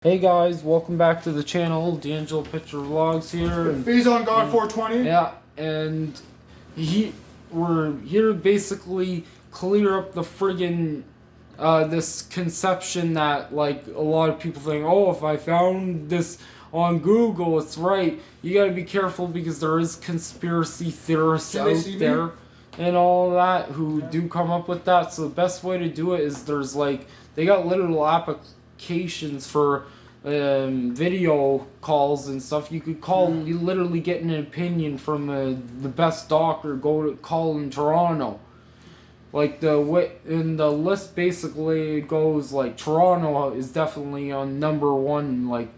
Hey guys, welcome back to the channel. D'Angelo Picture Vlogs here. And, He's on God 420. yeah, and we're here to basically clear up the friggin' this conception that like a lot of people think, oh, if I found this on Google, it's right. You gotta be careful because there is conspiracy theorists out there and all that who do come up with that. So the best way to do it is they got literal applications for video calls and stuff. You could call, you literally get an opinion from the best doctor. Go to call in Toronto. Like the list basically goes like Toronto is definitely on number one, like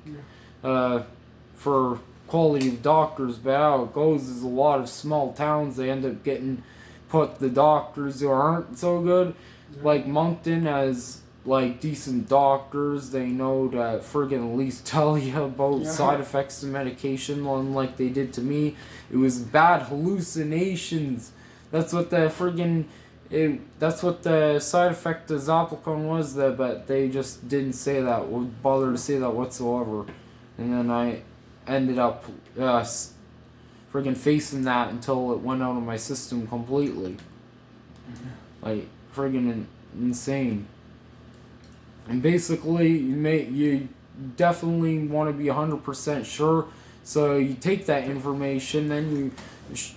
for quality of doctors. But how it goes is a lot of small towns, they end up getting put the doctors who aren't so good. Like Moncton has like decent doctors. They know to friggin' at least tell you about side effects of medication, unlike they did to me. It was bad hallucinations. That's what the friggin' that's what the side effect of Zopicon was, but they just didn't say that, would bother to say that whatsoever. And then I ended up friggin' facing that until it went out of my system completely. Like friggin' insane. And basically, you definitely want to be 100% sure. So you take that information, then you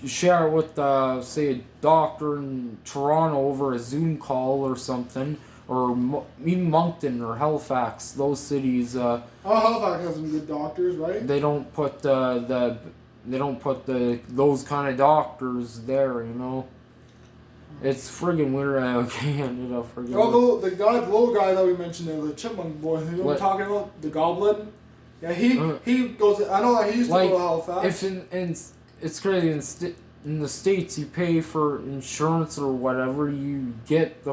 share it with, say, a doctor in Toronto over a Zoom call or something, or even Moncton or Halifax. Those cities. Halifax has some good doctors, right? They don't put those kind of doctors there, you know. It's friggin' weird how Canada friggin'. Oh, the little guy that we mentioned there, the chipmunk boy, you know what we're talking about? The goblin? Yeah, he goes, I know that he used to go to Halifax. It's crazy, in the States you pay for insurance or whatever, you get the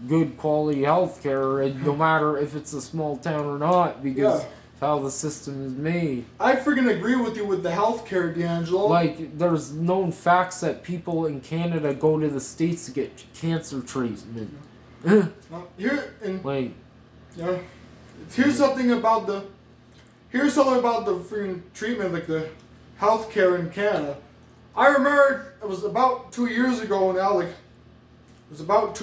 good quality healthcare, and no matter if it's a small town or not, because how the system is made. I friggin' agree with you with the healthcare, D'Angelo. Like, there's known facts that people in Canada go to the States to get cancer treatment. Here's something about the friggin' treatment, like the healthcare in Canada. I remember it was about 2 years ago now. Like, it was about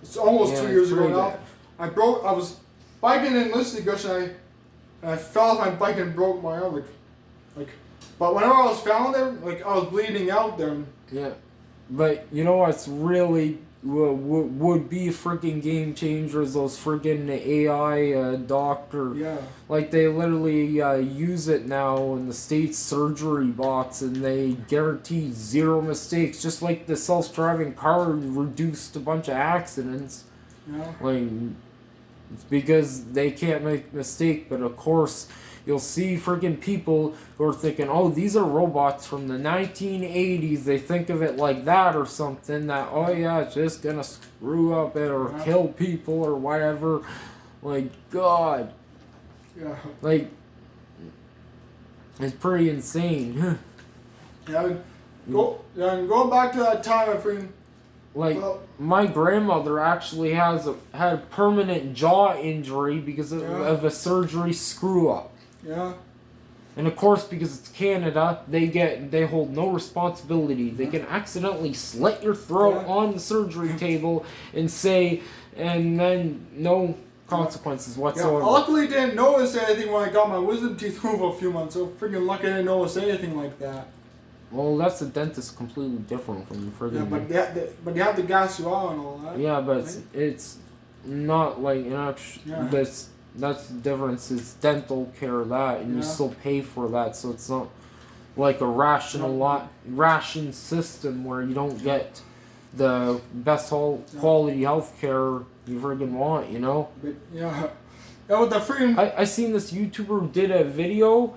it's almost 2 years ago now. I was biking in Listy Gush, and I fell off my bike and broke my arm. But whenever I was found there, like, I was bleeding out there. Yeah, but you know what's really would be a freaking game changer is those freaking AI doctor. Yeah. Like, they literally use it now in the States, surgery bots, and they guarantee zero mistakes. Just like the self-driving car reduced a bunch of accidents. Yeah. Like, it's because they can't make a mistake, but of course, you'll see freaking people who are thinking, oh, these are robots from the 1980s. They think of it like that or something, that, oh yeah, it's just gonna screw up it or kill people or whatever. Like, God. Yeah. Like, it's pretty insane. Going back to that time, I freaking... Like, my grandmother actually had a permanent jaw injury because of a surgery screw-up. Yeah. And of course, because it's Canada, they hold no responsibility. They can accidentally slit your throat on the surgery table and then no consequences whatsoever. Yeah, I luckily didn't notice anything when I got my wisdom teeth removed a few months. So freaking lucky I didn't notice anything like that. Well, that's a dentist completely different from the friggin'... Yeah, but they have to gas you out and all that. Yeah, but it's not like, you know, that's the difference. It's dental care, and you still pay for that, so it's not like a ration system where you don't get the best quality health care you friggin' want, you know? But, yeah, with the freaking... I seen this YouTuber who did a video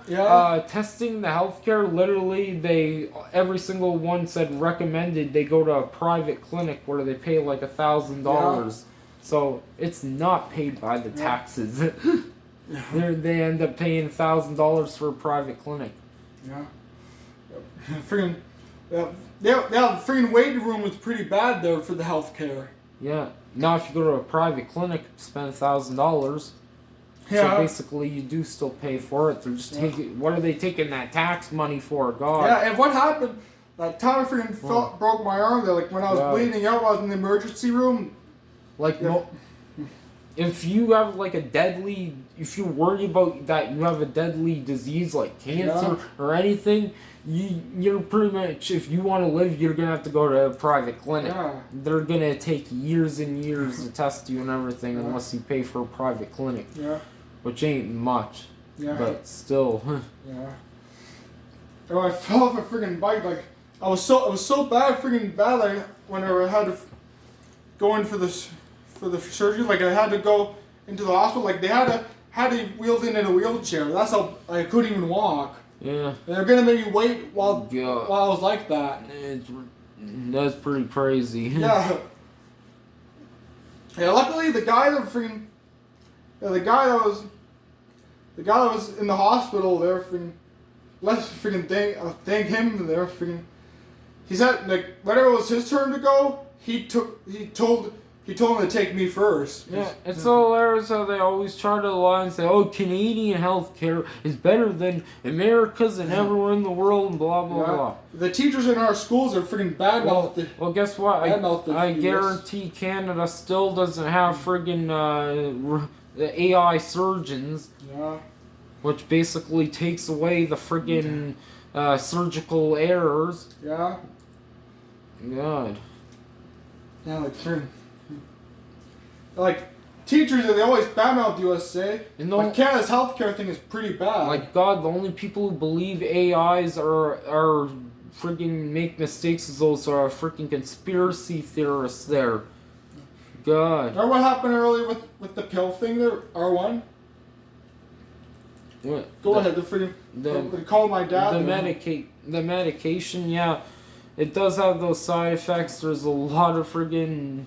testing the healthcare. Literally, every single one said recommended they go to a private clinic where they pay like $1,000. So it's not paid by the taxes. They end up paying $1,000 for a private clinic. Yeah. Freaking... Yeah, the freaking waiting room was pretty bad there for the healthcare. Yeah. Now, if you go to a private clinic, spend $1,000. Yeah. So basically, you do still pay for it. They're just taking. What are they taking that tax money for? God. Yeah, and what happened? That time I freaking broke my arm there. Like when I was bleeding out, I was in the emergency room. Like if you have like if you worry about that you have a deadly disease like cancer or anything, you're pretty much, if you want to live, you're gonna have to go to a private clinic. Yeah. They're gonna take years and years to test you and everything unless you pay for a private clinic. Yeah. Which ain't much. Yeah. But still. Yeah. And when I fell off a freaking bike, like it was so bad, freaking bad. Like whenever I had to go in for the surgery, like I had to go into the hospital. Like they had to wheeled in a wheelchair. That's how I couldn't even walk. Yeah. They're gonna make me wait while I was like that. That's pretty crazy. Yeah. Yeah. Luckily, the guy that was in the hospital there, freaking, let's freaking thank him there, freaking. He said like whenever it was his turn to go, he told him to take me first. Yeah, it's so hilarious how they always try to lie and say, "Oh, Canadian healthcare is better than America's and everywhere in the world," and blah blah blah. The teachers in our schools are freaking bad-mouthed. Well, guess what? I guarantee Canada still doesn't have friggin' AI surgeons. Yeah. Which basically takes away the friggin' surgical errors. Yeah. God. Yeah, like teachers, they always badmouth USA. But Canada's healthcare thing is pretty bad. Like God, the only people who believe AIs are friggin' make mistakes is those are freaking conspiracy theorists there. God. Remember what happened earlier with the pill thing there, R1? What? Go ahead, they called my dad. The medication, yeah. It does have those side effects. There's a lot of friggin'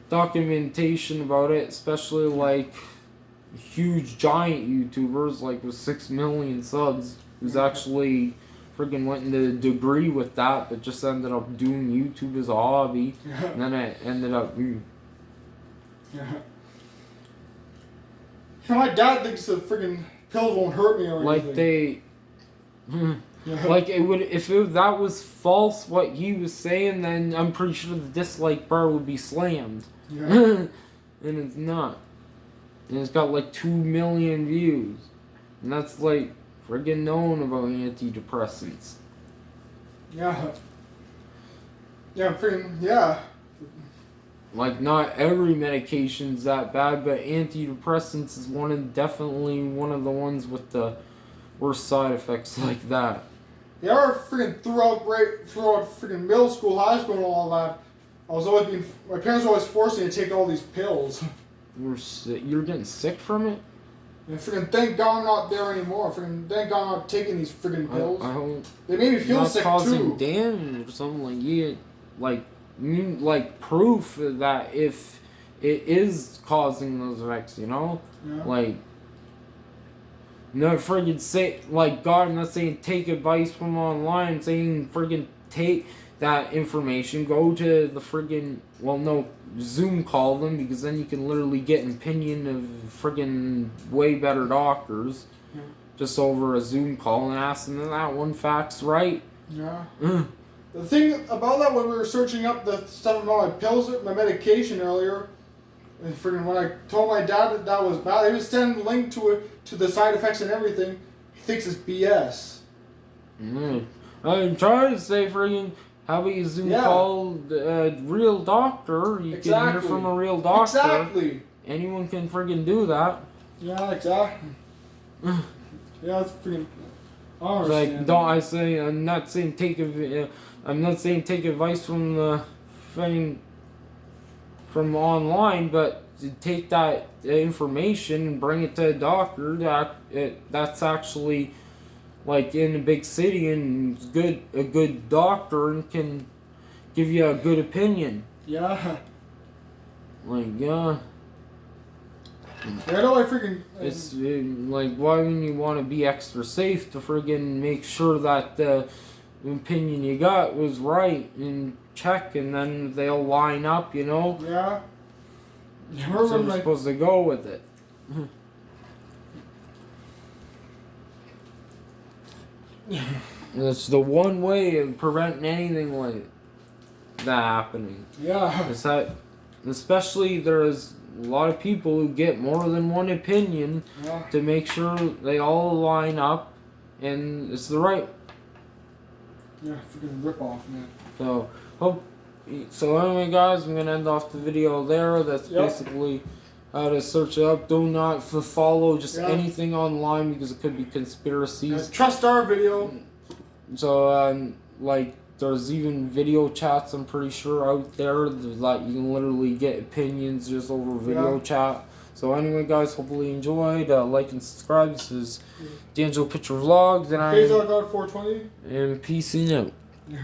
documentation about it, especially like huge giant YouTubers like with 6 million subs who's actually friggin' went into a degree with that, but just ended up doing YouTube as a hobby. Yeah. And then it ended up. Yeah. My dad thinks the friggin' pills won't hurt me or anything. Like they. Like it would, if that was false what he was saying, then I'm pretty sure the dislike bar would be slammed. Yeah. And it's not. And it's got like 2 million views. And that's like friggin' known about antidepressants. Yeah. Yeah, friggin', yeah. Like not every medication's that bad, but antidepressants is definitely one of the ones with the worst side effects like that. Yeah, I freaking throughout freaking middle school, high school, and all that. My parents were always forcing me to take all these pills. You're getting sick from it? And freaking thank God I'm not there anymore. Freaking thank God I'm not taking these freaking pills. I hope they made me feel sick causing too. damage or something like proof that if it is causing those effects, you know? Yeah. Like. No friggin' say, like, God, I'm not saying take advice from online, I'm saying friggin' take that information, go to the friggin', Zoom call them, because then you can literally get an opinion of friggin' way better doctors, just over a Zoom call and ask them that one fact's right. Yeah. The thing about that, when we were searching up the stuff about my pills, my medication earlier, and freaking when I told my dad that was bad, he was sending a link to it, to the side effects and everything. He thinks it's BS. I'm trying to say friggin', how about you Zoom call a real doctor? You can hear from a real doctor. Exactly. Anyone can friggin' do that. Yeah, exactly. Yeah, it's freaking. I'm not saying take advice from the thing from online, but to take that information and bring it to a doctor that's actually like in a big city and a good doctor and can give you a good opinion. Yeah. Like yeah. I know I freaking. It's like why wouldn't you want to be extra safe to friggin' make sure that opinion you got was right and check, and then they'll line up, you know. Yeah. So you're supposed to go with it. That's the one way of preventing anything like that happening. Yeah. Is that, especially there's a lot of people who get more than one opinion to make sure they all line up and it's the right. Yeah, freaking rip off, man. So anyway, guys, I'm gonna end off the video there. That's basically how to search it up. Do not follow just anything online because it could be conspiracies. Trust our video. So like there's even video chats I'm pretty sure out there that you can literally get opinions just over video chat. So anyway, guys, hopefully you enjoyed. Like and subscribe. This is D'Angelo Picture Vlogs, and Phase God 420. And peace out. Yeah.